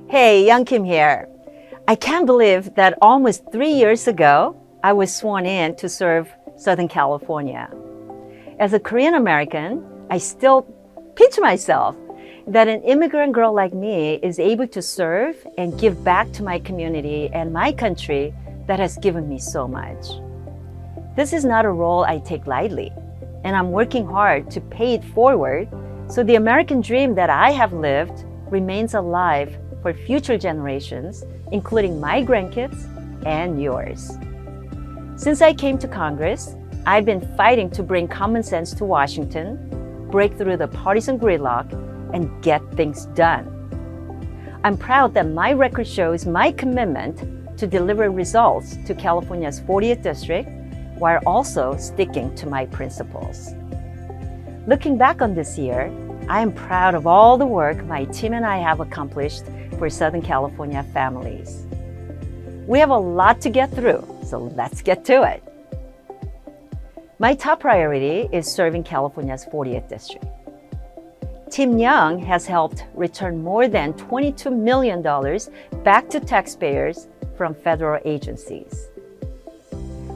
Hey, Young Kim here. I can't believe that almost 3 years ago, I was sworn in to serve Southern California. As a Korean American, I still pinch myself that an immigrant girl like me is able to serve and give back to my community and my country that has given me so much. This is not a role I take lightly, and I'm working hard to pay it forward so the American dream that I have lived remains alive for future generations, including my grandkids and yours. Since I came to Congress, I've been fighting to bring common sense to Washington, break through the partisan gridlock, and get things done. I'm proud that my record shows my commitment to deliver results to California's 40th district while also sticking to my principles. Looking back on this year, I am proud of all the work my team and I have accomplished for Southern California families. We have a lot to get through, so let's get to it. My top priority is serving California's 40th district. Team Young has helped return more than $22 million back to taxpayers from federal agencies.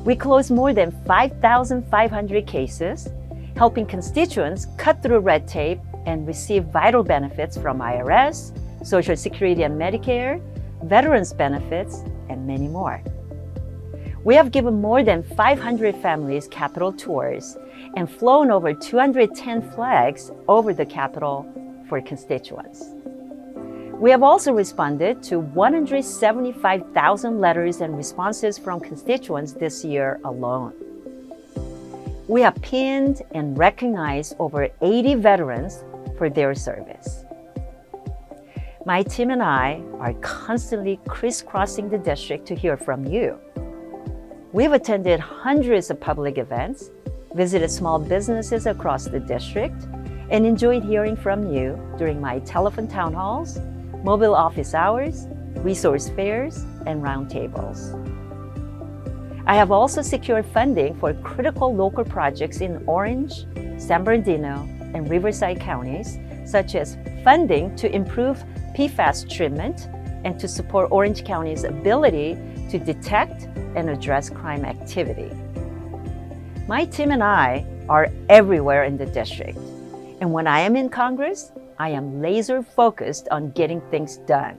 We closed more than 5,500 cases, helping constituents cut through red tape and receive vital benefits from IRS, Social Security and Medicare, veterans benefits, and many more. We have given more than 500 families Capitol tours and flown over 210 flags over the Capitol for constituents. We have also responded to 175,000 letters and responses from constituents this year alone. We have pinned and recognized over 80 veterans for their service. My team and I are constantly crisscrossing the district to hear from you. We've attended hundreds of public events, visited small businesses across the district, and enjoyed hearing from you during my telephone town halls, mobile office hours, resource fairs, and roundtables. I have also secured funding for critical local projects in Orange, San Bernardino, and Riverside counties, such as funding to improve PFAS treatment and to support Orange County's ability to detect and address crime activity. My team and I are everywhere in the district, and when I am in Congress, I am laser focused on getting things done.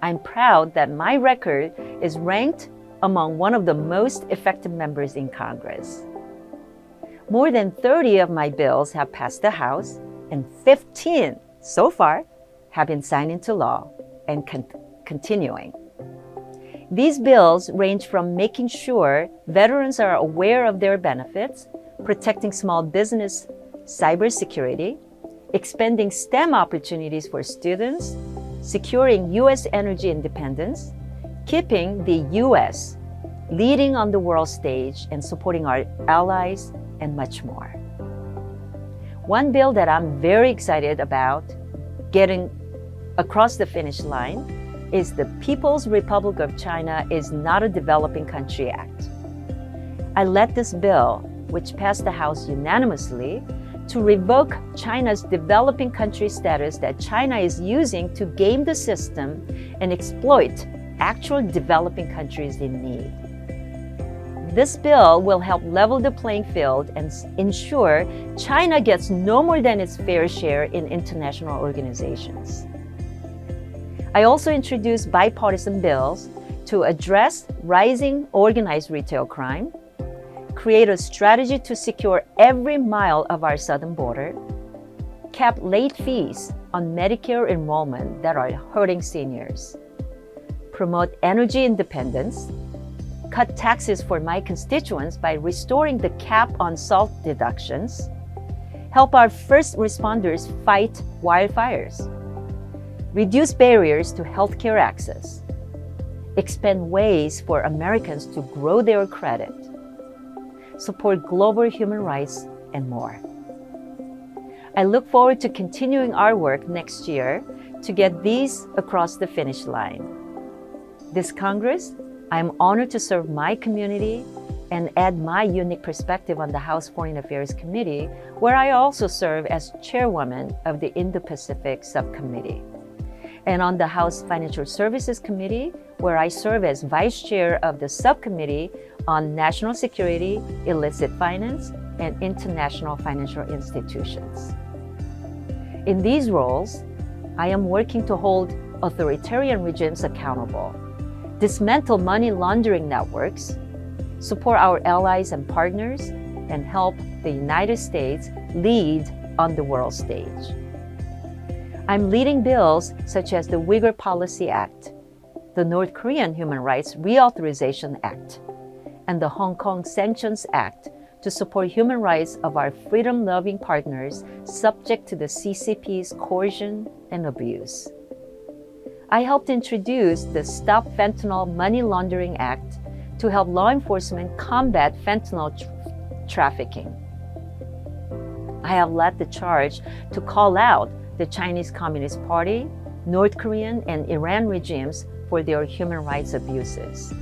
I'm proud that my record is ranked among one of the most effective members in Congress. More than 30 of my bills have passed the House, and 15 so far have been signed into law and continuing. These bills range from making sure veterans are aware of their benefits, protecting small business cybersecurity, expanding STEM opportunities for students, securing U.S. energy independence, keeping the U.S. leading on the world stage and supporting our allies, and much more. One bill that I'm very excited about getting across the finish line is the People's Republic of China is not a developing country act. I led this bill, which passed the House unanimously, to revoke China's developing country status that China is using to game the system and exploit actual developing countries in need. This bill will help level the playing field and ensure China gets no more than its fair share in international organizations. I also introduced bipartisan bills to address rising organized retail crime, create a strategy to secure every mile of our southern border, cap late fees on Medicare enrollment that are hurting seniors, promote energy independence, cut taxes for my constituents by restoring the cap on SALT deductions, help our first responders fight wildfires, reduce barriers to healthcare access, expand ways for Americans to grow their credit, support global human rights, and more. I look forward to continuing our work next year to get these across the finish line. This Congress, I am honored to serve my community and add my unique perspective on the House Foreign Affairs Committee, where I also serve as Chairwoman of the Indo-Pacific Subcommittee. and on the House Financial Services Committee, where I serve as Vice Chair of the Subcommittee on National Security, Illicit Finance, and International Financial Institutions. In these roles, I am working to hold authoritarian regimes accountable, dismantle money laundering networks, support our allies and partners, and help the United States lead on the world stage. I'm leading bills such as the Uyghur Policy Act, the North Korean Human Rights Reauthorization Act, and the Hong Kong Sanctions Act to support human rights of our freedom-loving partners subject to the CCP's coercion and abuse. I helped introduce the Stop Fentanyl Money Laundering Act to help law enforcement combat fentanyl trafficking. I have led the charge to call out the Chinese Communist Party, North Korean, and Iran regimes for their human rights abuses.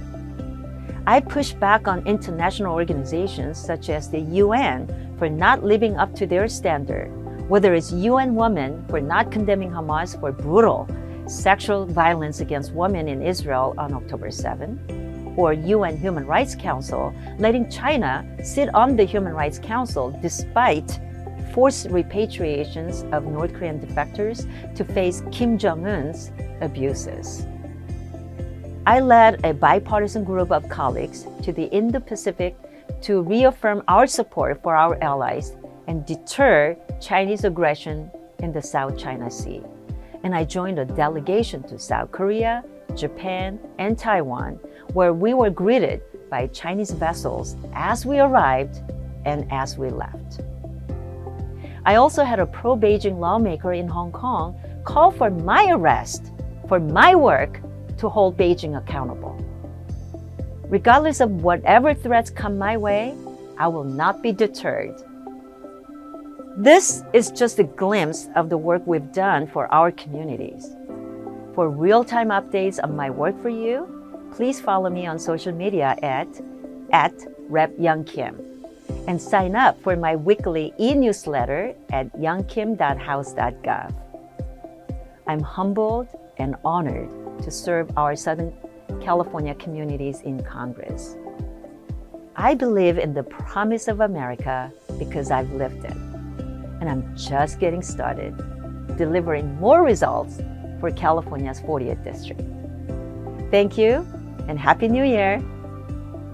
I push back on international organizations such as the UN for not living up to their standard, whether it's UN Women for not condemning Hamas for brutal sexual violence against women in Israel on October 7, or UN Human Rights Council letting China sit on the Human Rights Council despite forced repatriations of North Korean defectors to face Kim Jong-un's abuses. I led a bipartisan group of colleagues to the Indo-Pacific to reaffirm our support for our allies and deter Chinese aggression in the South China Sea. And I joined a delegation to South Korea, Japan, and Taiwan, where we were greeted by Chinese vessels as we arrived and as we left. I also had a pro-Beijing lawmaker in Hong Kong call for my arrest for my work to hold Beijing accountable. Regardless of whatever threats come my way, I will not be deterred. This is just a glimpse of the work we've done for our communities. For real-time updates on my work for you, please follow me on social media at Rep. Young Kim, and sign up for my weekly e-newsletter at youngkim.house.gov. I'm humbled and honored to serve our Southern California communities in Congress. I believe in the promise of America because I've lived it. And I'm just getting started, delivering more results for California's 40th district. Thank you, and Happy New Year!